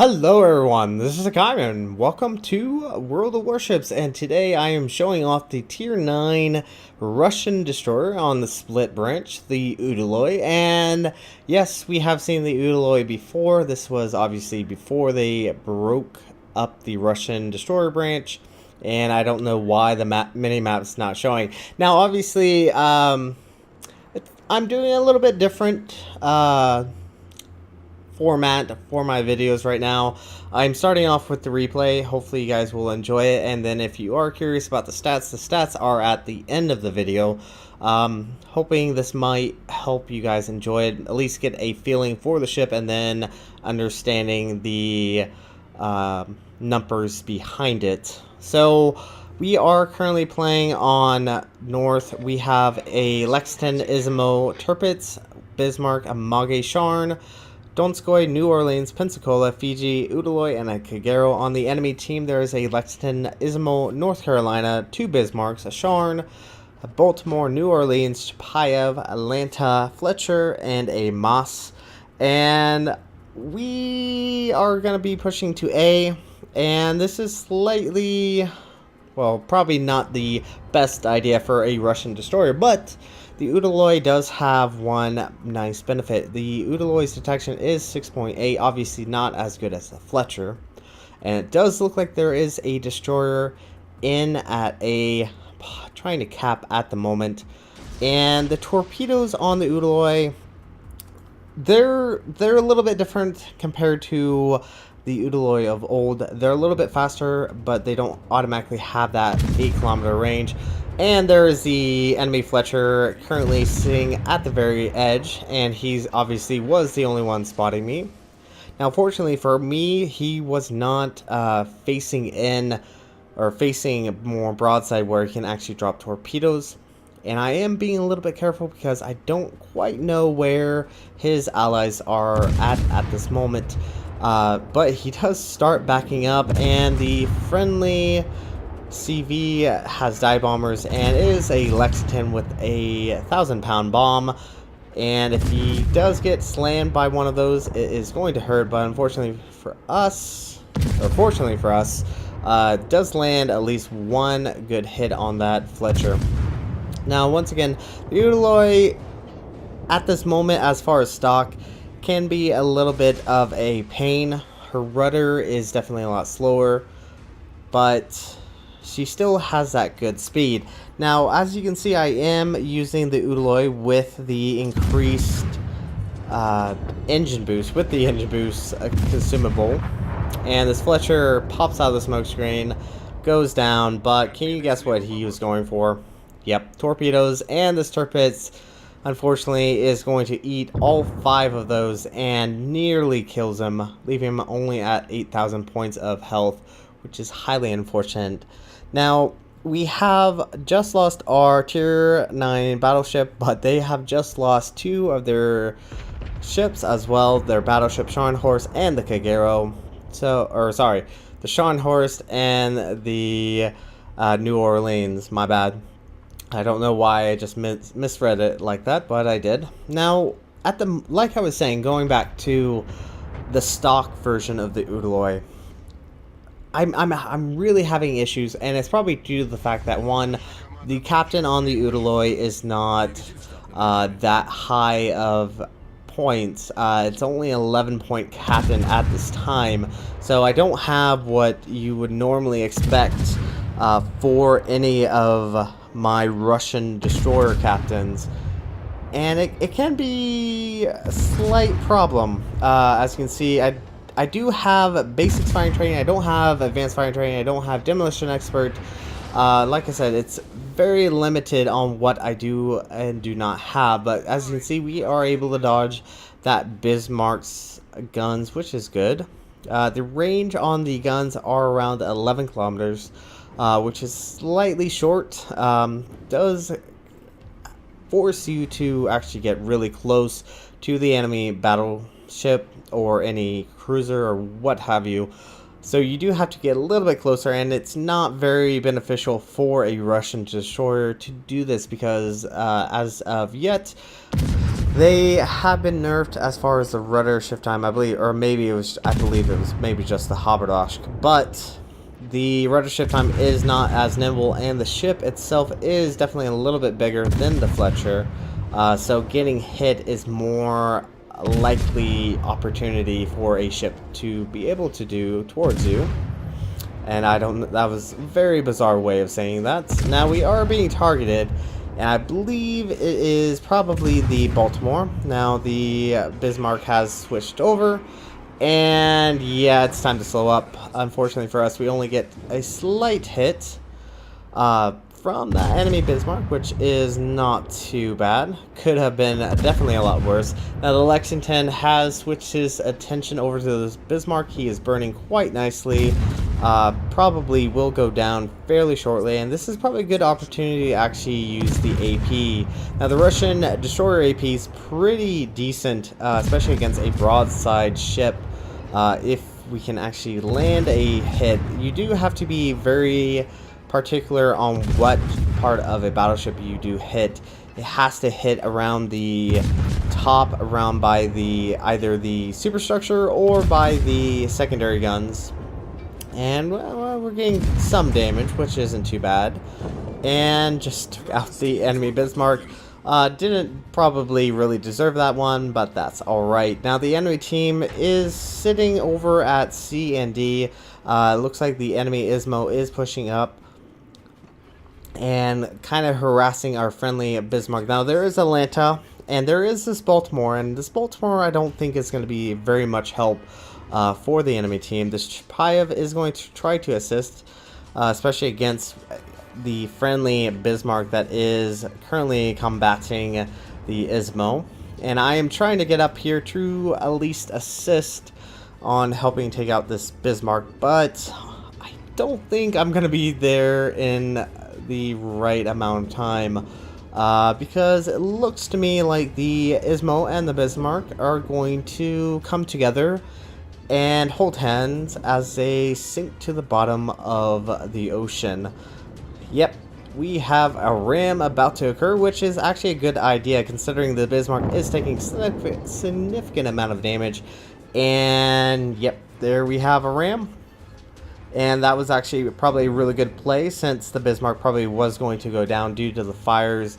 Hello everyone, this is Hakaym and welcome to World of Warships, and today I am showing off the Tier 9 Russian destroyer on the split branch, the Udaloi. And yes, we have seen the Udaloi before. This was obviously before they broke up the Russian destroyer branch, and I don't know why the mini-map's not showing. Now obviously, I'm doing a little bit different format for my videos right now. I'm starting off with the replay. Hopefully you guys will enjoy it, and then if you are curious about the stats are at the end of the video. Hoping this might help you guys enjoy it, at least get a feeling for the ship, and then understanding the numbers behind it. So we are currently playing on North. We have a Lexington, Izimo, Tirpitz, Bismarck, a Mage Sharn, Donskoy, New Orleans, Pensacola, Fiji, Udaloi, and a Kagero. On the enemy team, there is a Lexington, Izimo, North Carolina, 2 Bismarcks, a Sharn, a Baltimore, New Orleans, Chapayev, Atlanta, Fletcher, and a Moss. And we are going to be pushing to A, and this is slightly, well, probably not the best idea for a Russian destroyer, but the Udaloi does have one nice benefit. The Udaloi's detection is 6.8, obviously not as good as the Fletcher. And it does look like there is a destroyer in at a, trying to cap at the moment. And the torpedoes on the Udaloi, they're a little bit different compared to the Udaloi of old. They're a little bit faster, but they don't automatically have that 8-kilometer range. And there is the enemy Fletcher currently sitting at the very edge, and he's obviously was the only one spotting me. Now, fortunately for me, he was not facing in or facing more broadside where he can actually drop torpedoes. And I am being a little bit careful because I don't quite know where his allies are at this moment. But he does start backing up, and the friendly CV has dive bombers, and it is a Lexington with a 1,000-pound bomb. And if he does get slammed by one of those, it is going to hurt. But unfortunately for us, or fortunately for us, does land at least one good hit on that Fletcher. Now, once again, the Udaloi at this moment, as far as stock, can be a little bit of a pain. Her rudder is definitely a lot slower, but she still has that good speed. Now, as you can see, I am using the Udaloi with the increased engine boost, consumable. And this Fletcher pops out of the smoke screen, goes down, but can you guess what he was going for? Yep, torpedoes, and this Tirpitz, unfortunately, is going to eat all 5 of those and nearly kills him, leaving him only at 8,000 points of health, which is highly unfortunate. Now, we have just lost our Tier 9 battleship, but they have just lost 2 of their ships as well, their battleship Scharnhorst and the Kagero. The Scharnhorst and the New Orleans, my bad. I don't know why I just misread it like that, but I did. Now, like I was saying, going back to the stock version of the Udaloi, I'm really having issues, and it's probably due to the fact that, one, the captain on the Udaloi is not that high of points. It's only 11-point captain at this time, so I don't have what you would normally expect for any of my Russian destroyer captains, and it can be a slight problem. As you can see, I do have basics firing training, I don't have advanced firing training, I don't have demolition expert. Like I said, it's very limited on what I do and do not have, but as you can see, we are able to dodge that Bismarck's guns, which is good. The range on the guns are around 11 kilometers. Which is slightly short. Does force you to actually get really close to the enemy battleship or any cruiser or what have you. So you do have to get a little bit closer, and it's not very beneficial for a Russian destroyer to do this because as of yet, They have been nerfed as far as the rudder shift time, I believe, or maybe it was, I believe it was maybe just the haberdash, but the rudder shift time is not as nimble, and the ship itself is definitely a little bit bigger than the Fletcher, so getting hit is more likely opportunity for a ship to be able to do towards you. And that was a very bizarre way of saying that. Now we are being targeted, and I believe it is probably the Baltimore. Now the Bismarck has switched over, and yeah, it's time to slow up. Unfortunately for us, we only get a slight hit from that enemy Bismarck, which is not too bad. Could have been definitely a lot worse. Now the Lexington has switched his attention over to this Bismarck. He is burning quite nicely. Probably will go down fairly shortly, and this is probably a good opportunity to actually use the AP. Now the Russian destroyer AP is pretty decent, especially against a broadside ship. If we can actually land a hit, you do have to be very particular on what part of a battleship you do hit. It has to hit around the top, around by the either the superstructure or by the secondary guns. And well, we're getting some damage, which isn't too bad. And just took out the enemy Bismarck. Didn't probably really deserve that one, but that's alright. Now the enemy team is sitting over at C and D. Looks like the enemy ISMO is pushing up and kind of harassing our friendly Bismarck. Now there is Atlanta, and there is this Baltimore, and this Baltimore I don't think is going to be very much help for the enemy team. This Chapayev is going to try to assist, especially against the friendly Bismarck that is currently combating the ISMO. And I am trying to get up here to at least assist on helping take out this Bismarck, but I don't think I'm going to be there in the right amount of time, because it looks to me like the ISMO and the Bismarck are going to come together and hold hands as they sink to the bottom of the ocean. Yep, we have a ram about to occur, which is actually a good idea considering the Bismarck is taking significant amount of damage. And yep, there we have a ram. And that was actually probably a really good play, since the Bismarck probably was going to go down due to the fires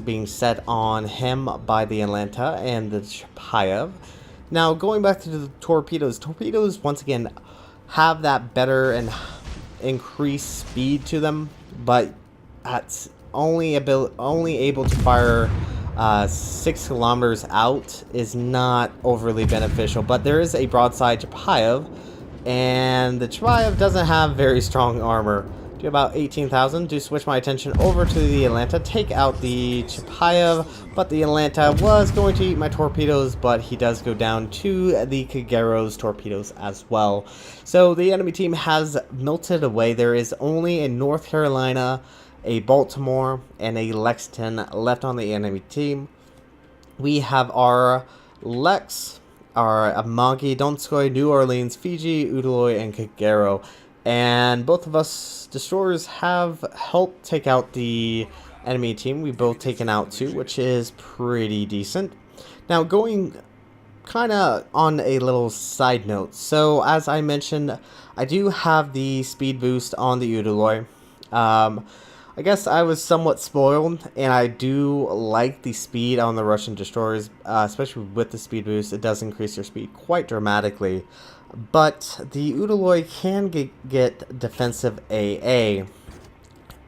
being set on him by the Atlanta and the Chapayev. Now going back to the torpedoes. Torpedoes once again have that better and increased speed to them, but that's only able to fire 6 kilometers out is not overly beneficial. But there is a broadside Chapayev, and the Chapayev doesn't have very strong armor. Do about 18,000. Do switch my attention over to the Atlanta, take out the Chapayev, but the Atlanta was going to eat my torpedoes, but he does go down to the Kagero's torpedoes as well. So the enemy team has melted away. There is only a North Carolina, a Baltimore, and a Lexington left on the enemy team. We have our Lex, our Amagi, Donskoy, New Orleans, Fiji, Udaloi, and Kagero. And both of us destroyers have helped take out the enemy team. We've both taken out 2, which is pretty decent. Now going kind of on a little side note. So as I mentioned, I do have the speed boost on the Udaloi. I guess I was somewhat spoiled, and I do like the speed on the Russian destroyers, especially with the speed boost. It does increase your speed quite dramatically. But the Udaloi can get defensive AA.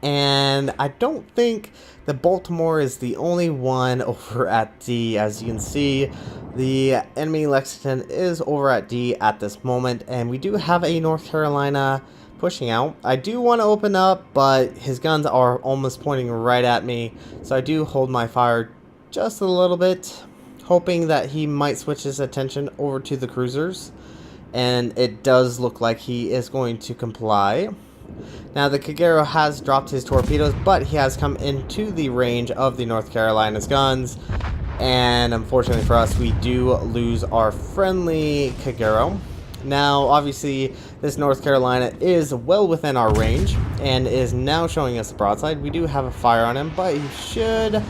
And I don't think the Baltimore is the only one over at D. As you can see, the enemy Lexington is over at D at this moment. And we do have a North Carolina pushing out. I do want to open up, but his guns are almost pointing right at me. So I do hold my fire just a little bit, hoping that he might switch his attention over to the cruisers. And it does look like he is going to comply. Now the Kagero has dropped his torpedoes, but he has come into the range of the North Carolina's guns. And unfortunately for us, we do lose our friendly Kagero. Now obviously this North Carolina is well within our range and is now showing us a broadside. We do have a fire on him, but he should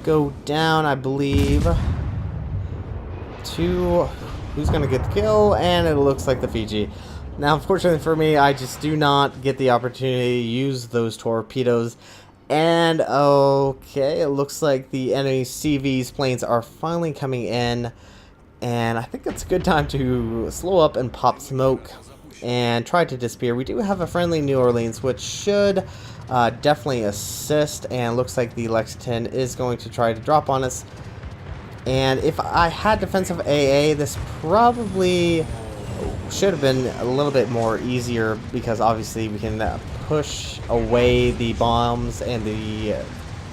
go down, I believe. to who's going to get the kill, and it looks like the Fiji. Now, unfortunately for me, I just do not get the opportunity to use those torpedoes. And okay, it looks like the enemy CV's planes are finally coming in. And I think it's a good time to slow up and pop smoke and try to disappear. We do have a friendly New Orleans, which should definitely assist. And looks like the Lexington is going to try to drop on us. And if I had defensive AA, this probably should have been a little bit more easier, because obviously we can push away the bombs and the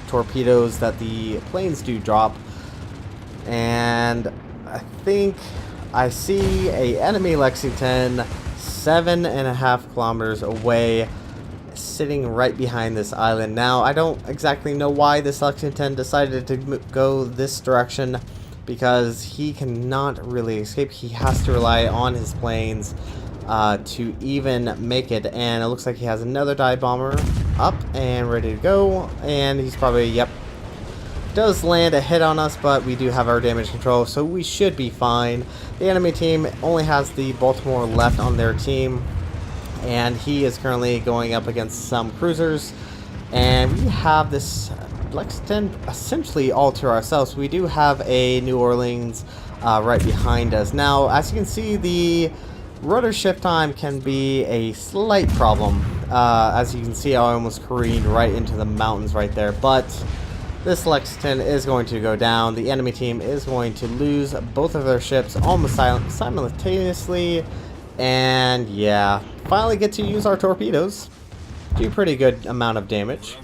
torpedoes that the planes do drop. And I think I see a enemy Lexington 7.5 kilometers away, sitting right behind this island. Now, I don't exactly know why this Lexington decided to go this direction, because he cannot really escape. He has to rely on his planes to even make it. And it looks like he has another dive bomber up and ready to go. And he's probably, yep, does land a hit on us, but we do have our damage control, so we should be fine. The enemy team only has the Baltimore left on their team, and he is currently going up against some cruisers. And we have this Lexington essentially all to ourselves. We do have a New Orleans right behind us. Now, as you can see, the rudder shift time can be a slight problem. As you can see, I almost careened right into the mountains right there, but this Lexington is going to go down. The enemy team is going to lose both of their ships almost simultaneously. And yeah, finally get to use our torpedoes. Do a pretty good amount of damage.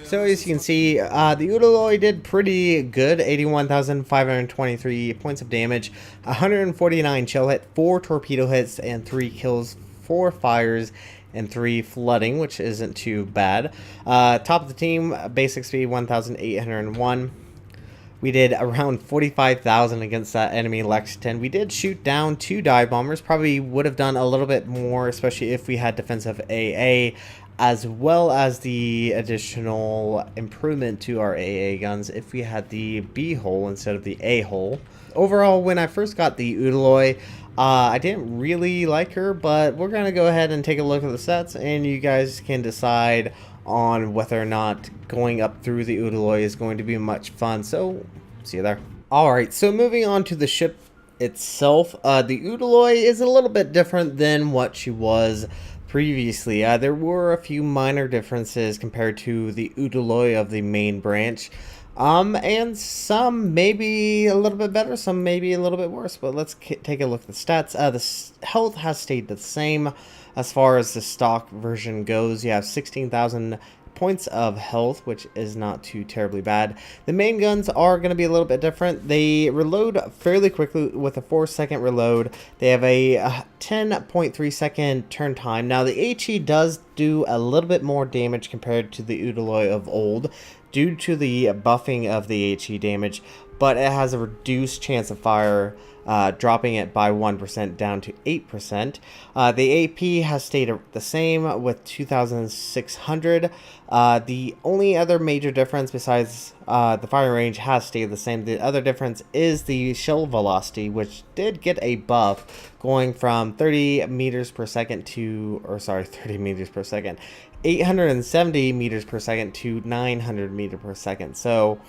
So as you can see, the Udaloi did pretty good. 81,523 points of damage, 149 chill hit, 4 torpedo hits, and 3 kills, 4 fires, and 3 flooding, which isn't too bad. Top of the team, basic speed 1,801. We did around 45,000 against that enemy Lexington. We did shoot down 2 dive bombers. Probably would have done a little bit more, especially if we had defensive AA, as well as the additional improvement to our AA guns if we had the B hull instead of the A hull. Overall, when I first got the Udaloi, I didn't really like her, but we're going to go ahead and take a look at the sets, and you guys can decide on whether or not going up through the Udaloi is going to be much fun. So, see you there. Alright, so moving on to the ship itself, the Udaloi is a little bit different than what she was previously. There were a few minor differences compared to the Udaloi of the main branch. And some maybe a little bit better, some maybe a little bit worse, but let's take a look at the stats. The health has stayed the same as far as the stock version goes. You have 16,000 points of health, which is not too terribly bad. The main guns are going to be a little bit different. They reload fairly quickly with a 4-second reload. They have a 10.3 second turn time. Now the HE does do a little bit more damage compared to the Udaloi of old due to the buffing of the HE damage, but it has a reduced chance of fire, dropping it by 1% down to 8%. The AP has stayed the same with 2,600. The only other major difference besides the fire range has stayed the same. The other difference is the shell velocity, which did get a buff, going from 30 meters per second to, or sorry, 30 meters per second, 870 meters per second to 900 meters per second. So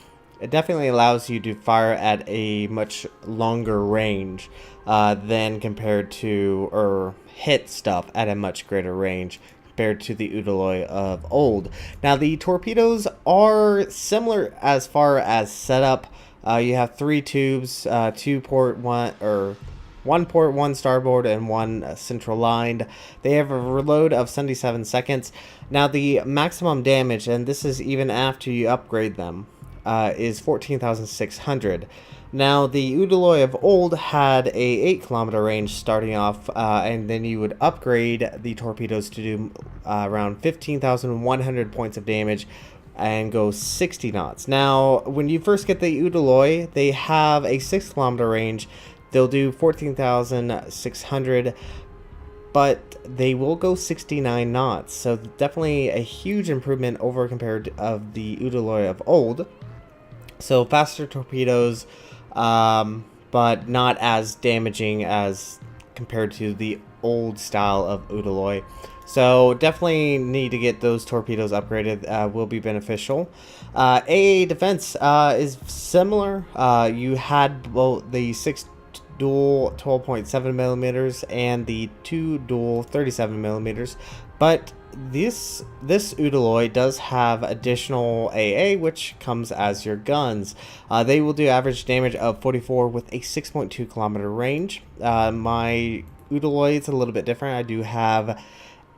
it definitely allows you to fire at a much longer range than compared to, or hit stuff at a much greater range compared to the Udaloi of old. Now the torpedoes are similar as far as setup. You have 3 tubes, 2 port 1, or 1 port, 1 starboard, and 1 central lined. They have a reload of 77 seconds. Now the maximum damage, and this is even after you upgrade them, is 14,600. Now the Udaloi of old had a 8-kilometer range starting off, and then you would upgrade the torpedoes to do around 15,100 points of damage and go 60 knots. Now when you first get the Udaloi, they have a 6-kilometer range. They'll do 14,600, but they will go 69 knots. So definitely a huge improvement over compared to of the Udaloi of old. So faster torpedoes, but but not as damaging as compared to the old style of Udaloi. So definitely need to get those torpedoes upgraded, will be beneficial. AA defense is similar. You had both the 6 dual 12.7 millimeters and the 2 dual 37 millimeters, but this Udaloi does have additional AA, which comes as your guns. They will do average damage of 44 with a 6.2 kilometer range. My Udaloi is a little bit different. I do have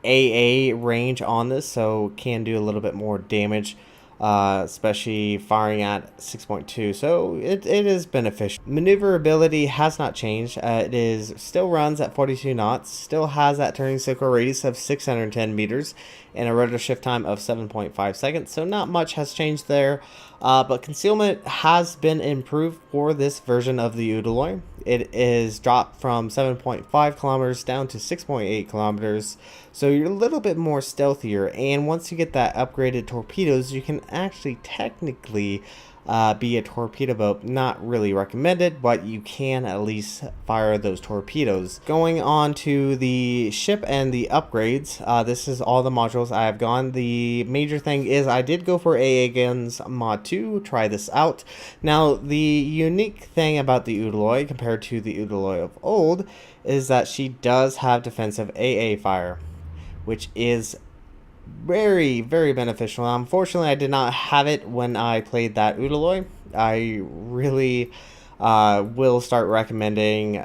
AA range on this, so can do a little bit more damage, especially firing at 6.2, so it is beneficial. Maneuverability has not changed. It is still runs at 42 knots, still has that turning circle radius of 610 meters, and a rotor shift time of 7.5 seconds, so not much has changed there. But concealment has been improved for this version of the Udaloi. It is dropped from 7.5 kilometers down to 6.8 kilometers, so you're a little bit more stealthier, and once you get that upgraded torpedoes, you can actually technically be a torpedo boat. Not really recommended, but you can at least fire those torpedoes. Going on to the ship and the upgrades, this is all the modules I have gone. The major thing is I did go for AA Guns Mod 2, try this out. Now, the unique thing about the Udaloi compared to the Udaloi of old is that she does have defensive AA fire, which is very, very beneficial. Unfortunately, I did not have it when I played that Udaloi. I really will start recommending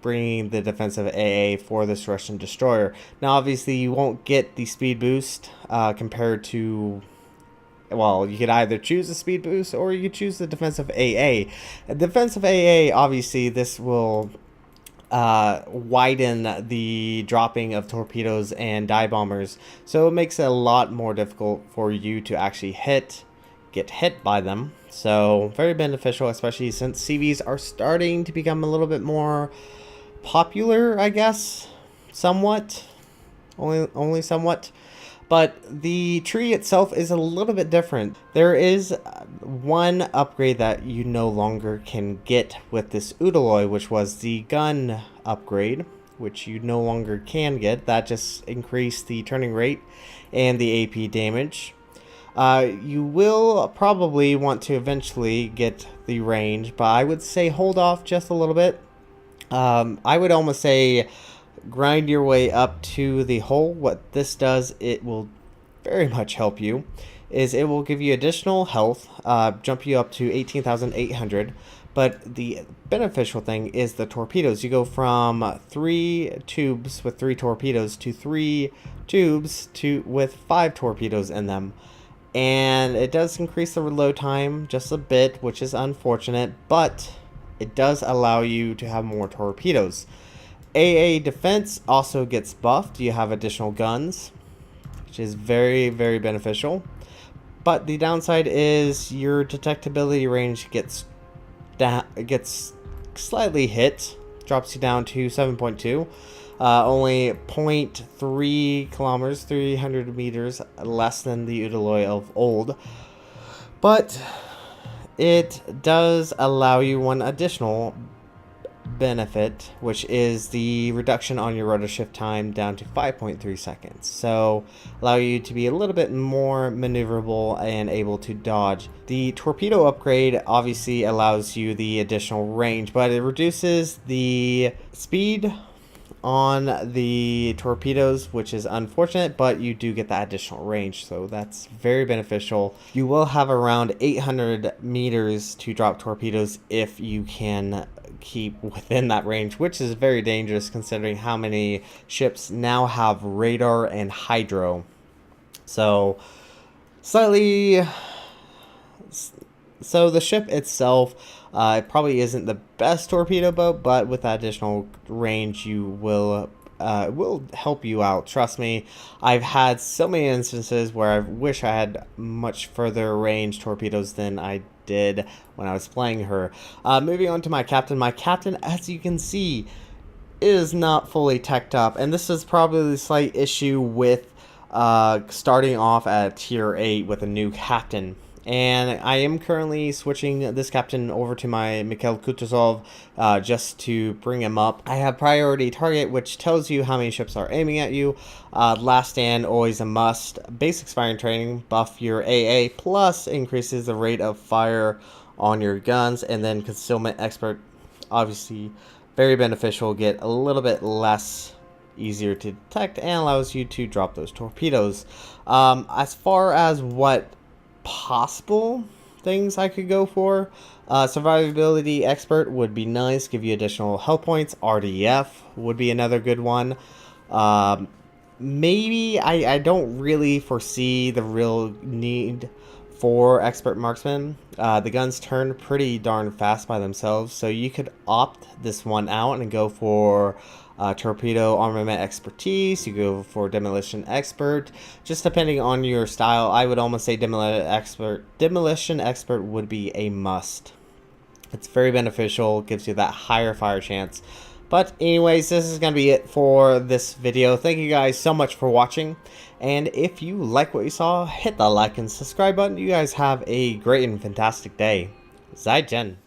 bringing the defensive AA for this Russian destroyer. Now, obviously, you won't get the speed boost compared to... Well, you could either choose the speed boost or you choose the defensive AA. Defensive AA, obviously, this will widen the dropping of torpedoes and dive bombers, so it makes it a lot more difficult for you to actually get hit by them. So very beneficial, especially since CVs are starting to become a little bit more popular, I guess, somewhat, only somewhat. But the tree itself is a little bit different. There is one upgrade that you no longer can get with this Udaloi, which was the gun upgrade, which you no longer can get. That just increased the turning rate and the AP damage. You will probably want to eventually get the range, but I would say hold off just a little bit. I would almost say grind your way up to the hull. What this does, it will very much help you, is it will give you additional health, jump you up to 18,800. But the beneficial thing is the torpedoes. You go from 3 tubes with 3 torpedoes to 3 tubes with 5 torpedoes in them. And it does increase the reload time just a bit, which is unfortunate, but it does allow you to have more torpedoes. AA defense also gets buffed. You have additional guns, which is very, very beneficial. But the downside is your detectability range gets slightly hit, drops you down to 7.2. Only 0.3 kilometers, 300 meters less than the Udaloi of old. But it does allow you one additional benefit, which is the reduction on your rotor shift time down to 5.3 seconds, so allow you to be a little bit more maneuverable and able to dodge. The torpedo upgrade obviously allows you the additional range, but it reduces the speed on the torpedoes, which is unfortunate, but you do get that additional range, so that's very beneficial. You will have around 800 meters to drop torpedoes if you can keep within that range, which is very dangerous considering how many ships now have radar and hydro. So the ship itself, it probably isn't the best torpedo boat, but with that additional range, you will help you out. Trust me, I've had so many instances where I wish I had much further range torpedoes than I did when I was playing her. Moving on to my captain. My captain, as you can see, is not fully teched up, and this is probably the slight issue with starting off at tier 8 with a new captain. And I am currently switching this captain over to my Mikhail Kutuzov just to bring him up. I have priority target, which tells you how many ships are aiming at you. Last stand, always a must. Basic firing training, buff your AA, plus increases the rate of fire on your guns. And then concealment expert, obviously very beneficial, get a little bit less easier to detect and allows you to drop those torpedoes. As far as what possible things I could go for, survivability expert would be nice, give you additional health points. RDF would be another good one. Maybe I don't really foresee the real need for expert marksman. The guns turn pretty darn fast by themselves, so you could opt this one out and go for torpedo armament expertise. You go for demolition expert, just depending on your style. I would almost say demolition expert would be a must. It's very beneficial, gives you that higher fire chance. But anyways, this is going to be it for this video. Thank you guys so much for watching. And if you like what you saw, hit the like and subscribe button. You guys have a great and fantastic day. Zaijian.